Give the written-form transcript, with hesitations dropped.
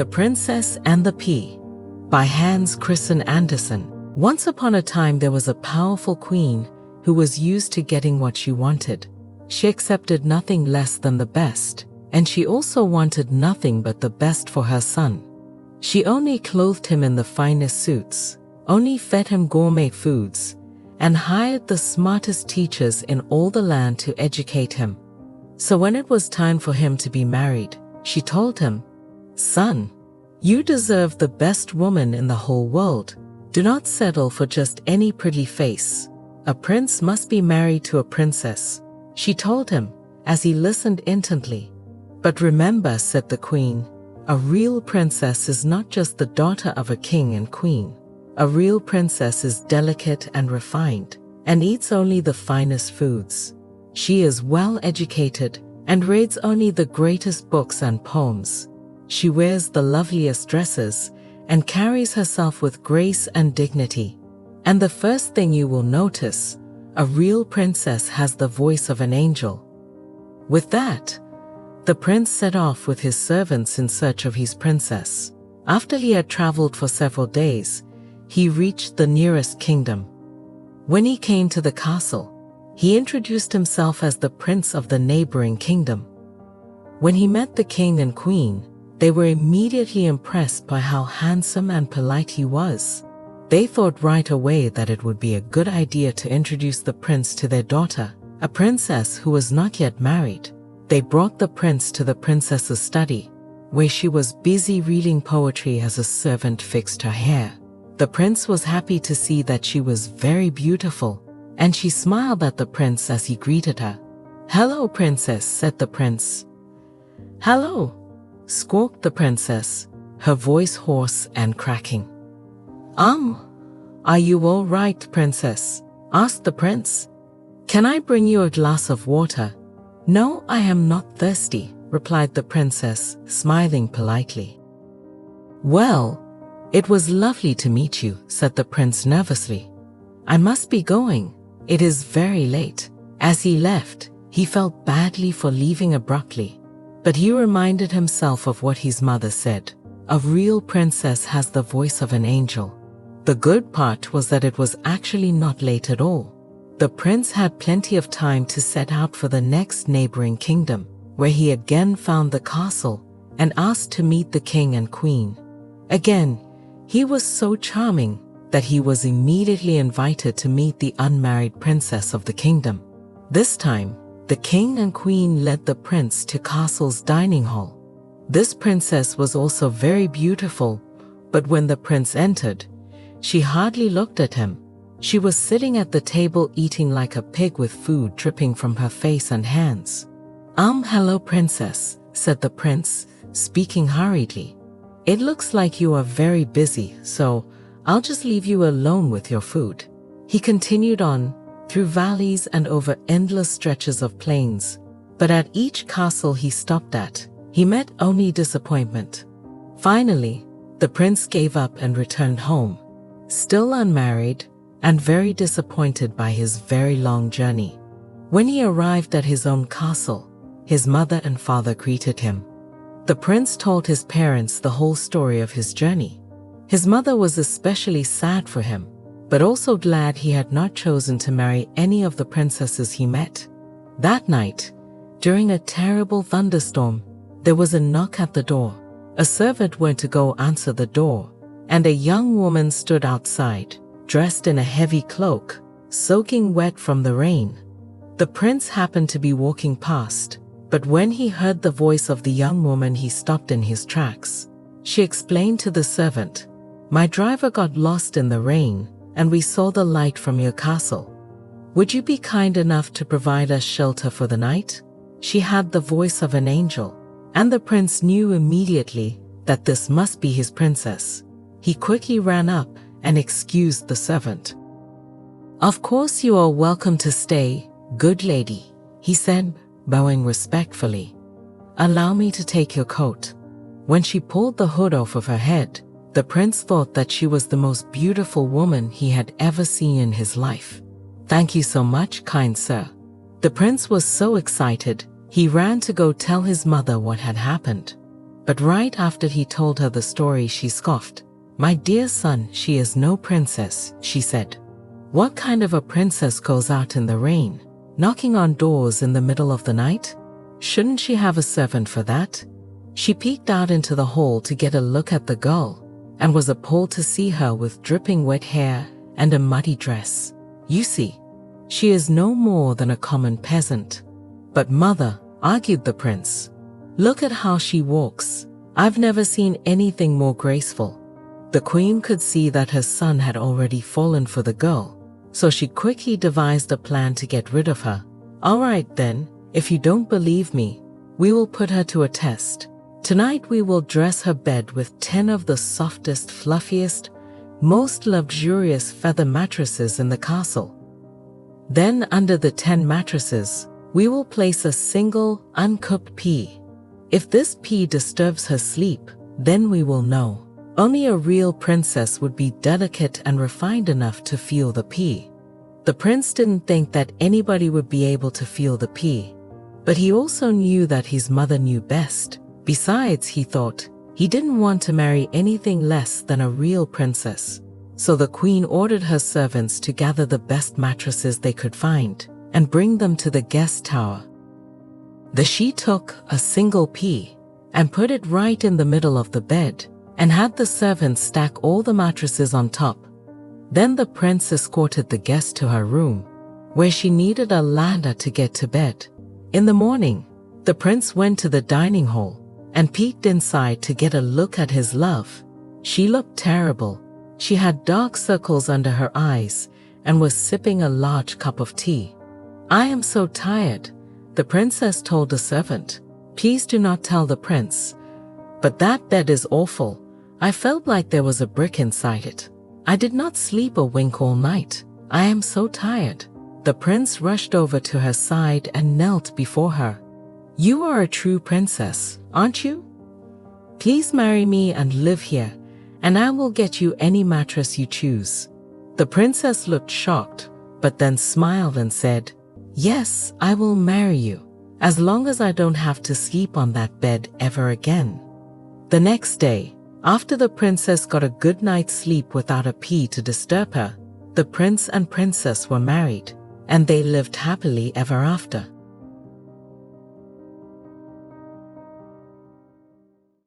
The Princess and the Pea by Hans Christian Andersen. Once upon a time there was a powerful queen who was used to getting what she wanted. She accepted nothing less than the best, and she also wanted nothing but the best for her son. She only clothed him in the finest suits, only fed him gourmet foods, and hired the smartest teachers in all the land to educate him. So when it was time for him to be married, she told him, "Son, you deserve the best woman in the whole world. Do not settle for just any pretty face. A prince must be married to a princess," she told him, as he listened intently. "But remember," said the queen, "a real princess is not just the daughter of a king and queen. A real princess is delicate and refined, and eats only the finest foods. She is well educated and reads only the greatest books and poems. She wears the loveliest dresses and carries herself with grace and dignity. And the first thing you will notice, a real princess has the voice of an angel." With that, the prince set off with his servants in search of his princess. After he had traveled for several days, he reached the nearest kingdom. When he came to the castle, he introduced himself as the prince of the neighboring kingdom. When he met the king and queen, they were immediately impressed by how handsome and polite he was. They thought right away that it would be a good idea to introduce the prince to their daughter, a princess who was not yet married. They brought the prince to the princess's study, where she was busy reading poetry as a servant fixed her hair. The prince was happy to see that she was very beautiful, and she smiled at the prince as he greeted her. "Hello, princess," said the prince. "Hello," squawked the princess, her voice hoarse and cracking. Are you all right, princess?" asked the prince. "Can I bring you a glass of water?" "No, I am not thirsty," replied the princess, smiling politely. "Well, it was lovely to meet you," said the prince nervously. "I must be going. It is very late." As he left, he felt badly for leaving abruptly, but he reminded himself of what his mother said. A real princess has the voice of an angel. The good part was that it was actually not late at all. The prince had plenty of time to set out for the next neighboring kingdom, where he again found the castle and asked to meet the king and queen. Again, he was so charming that he was immediately invited to meet the unmarried princess of the kingdom. This time, the king and queen led the prince to castle's dining hall. This princess was also very beautiful, but when the prince entered, she hardly looked at him. She was sitting at the table eating like a pig with food dripping from her face and hands. Hello, princess," said the prince, speaking hurriedly. "It looks like you are very busy, so I'll just leave you alone with your food." He continued on, through valleys and over endless stretches of plains, but at each castle he stopped at, he met only disappointment. Finally, the prince gave up and returned home, still unmarried and very disappointed by his very long journey. When he arrived at his own castle, his mother and father greeted him. The prince told his parents the whole story of his journey. His mother was especially sad for him, but also glad he had not chosen to marry any of the princesses he met. That night, during a terrible thunderstorm, there was a knock at the door. A servant went to go answer the door, and a young woman stood outside, dressed in a heavy cloak, soaking wet from the rain. The prince happened to be walking past, but when he heard the voice of the young woman, he stopped in his tracks. She explained to the servant, "My driver got lost in the rain, and we saw the light from your castle. Would you be kind enough to provide us shelter for the night?" She had the voice of an angel, and the prince knew immediately that this must be his princess. He quickly ran up and excused the servant. "Of course you are welcome to stay, good lady," he said, bowing respectfully. "Allow me to take your coat." When she pulled the hood off of her head, the prince thought that she was the most beautiful woman he had ever seen in his life. "Thank you so much, kind sir." The prince was so excited, he ran to go tell his mother what had happened. But right after he told her the story, she scoffed. "My dear son, she is no princess," she said. "What kind of a princess goes out in the rain, knocking on doors in the middle of the night? Shouldn't she have a servant for that?" She peeked out into the hall to get a look at the girl, and was appalled to see her with dripping wet hair and a muddy dress. "You see, she is no more than a common peasant." "But mother," argued the prince, "look at how she walks. I've never seen anything more graceful." The queen could see that her son had already fallen for the girl, so she quickly devised a plan to get rid of her. "All right then, if you don't believe me, we will put her to a test. Tonight we will dress her bed with 10 of the softest, fluffiest, most luxurious feather mattresses in the castle. Then under the 10 mattresses, we will place a single, uncooked pea. If this pea disturbs her sleep, then we will know. Only a real princess would be delicate and refined enough to feel the pea." The prince didn't think that anybody would be able to feel the pea, but he also knew that his mother knew best. Besides, he thought, he didn't want to marry anything less than a real princess. So the queen ordered her servants to gather the best mattresses they could find and bring them to the guest tower. She took a single pea and put it right in the middle of the bed and had the servants stack all the mattresses on top. Then the prince escorted the guest to her room, where she needed a ladder to get to bed. In the morning, the prince went to the dining hall and peeked inside to get a look at his love. She looked terrible. She had dark circles under her eyes and was sipping a large cup of tea. "I am so tired," the princess told the servant. "Please do not tell the prince. But that bed is awful. I felt like there was a brick inside it. I did not sleep a wink all night. I am so tired." The prince rushed over to her side and knelt before her. "You are a true princess, aren't you? Please marry me and live here, and I will get you any mattress you choose." The princess looked shocked, but then smiled and said, "Yes, I will marry you, as long as I don't have to sleep on that bed ever again." The next day, after the princess got a good night's sleep without a pea to disturb her, the prince and princess were married, and they lived happily ever after.